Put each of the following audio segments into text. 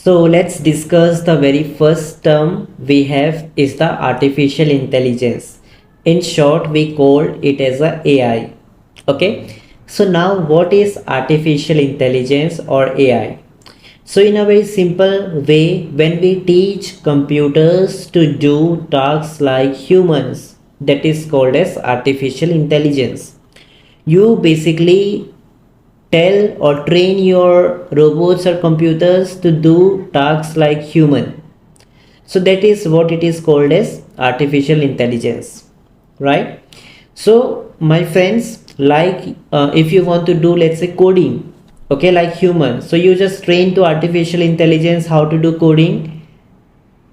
So let's discuss the very first term we have is the artificial intelligence. In short, we call it as a AI. Okay. So now what is artificial intelligence or AI? So in a very simple way, when we teach computers to do tasks like humans, that is called as artificial intelligence. You basically tell or train your robots or computers to do tasks like human. So that is what it is called as artificial intelligence, right? So my friends, like if you want to do, let's say, coding, okay, like human, so you just train to artificial intelligence how to do coding,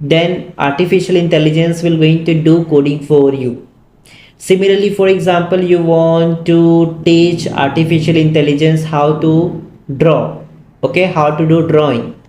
then artificial intelligence will going to do coding for you. Similarly, for example, you want to teach artificial intelligence how to draw, okay, how to do drawing.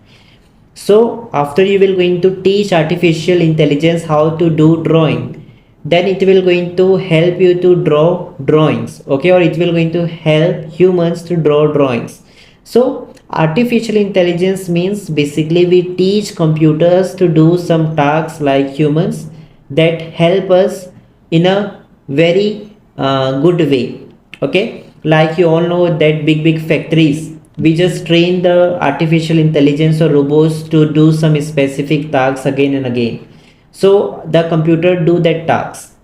So after you will going to teach artificial intelligence how to do drawing, then it will going to help you to draw drawings, okay, or it will going to help humans to draw drawings. So artificial intelligence means basically we teach computers to do some tasks like humans that help us in a very good way. Okay, like you all know that big factories, we just train the artificial intelligence or robots to do some specific tasks again and again, so the computer do that task,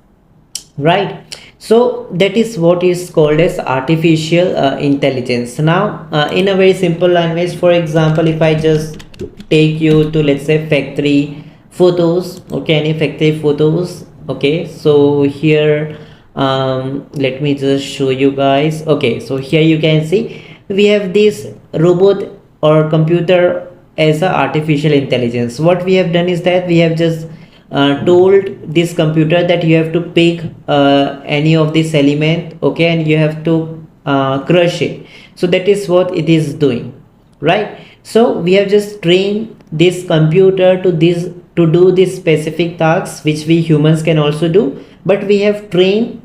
right? So that is what is called as artificial intelligence. Now in a very simple language, for example, if I just take you to, let's say, factory photos, okay, any factory photos, okay, so here let me just show you guys. Okay, so here you can see we have this robot or computer as a artificial intelligence. What we have done is that we have just told this computer that you have to pick any of this element, okay, and you have to crush it. So that is what it is doing, right? So we have just trained this computer to do this specific tasks which we humans can also do, but we have trained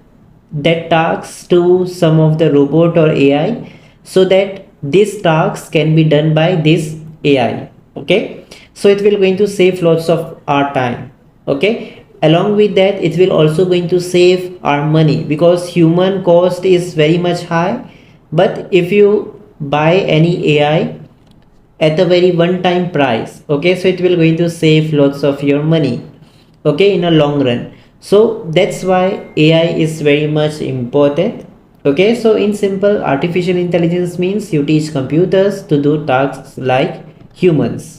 that tasks to some of the robot or AI, so that this tasks can be done by this AI. Okay, so it will going to save lots of our time. Okay, along with that, it will also going to save our money, because human cost is very much high. But if you buy any AI at a very one time price, okay, so it will going to save lots of your money, okay, in a long run. So that's why AI is very much important. Okay, so in simple, artificial intelligence means you teach computers to do tasks like humans.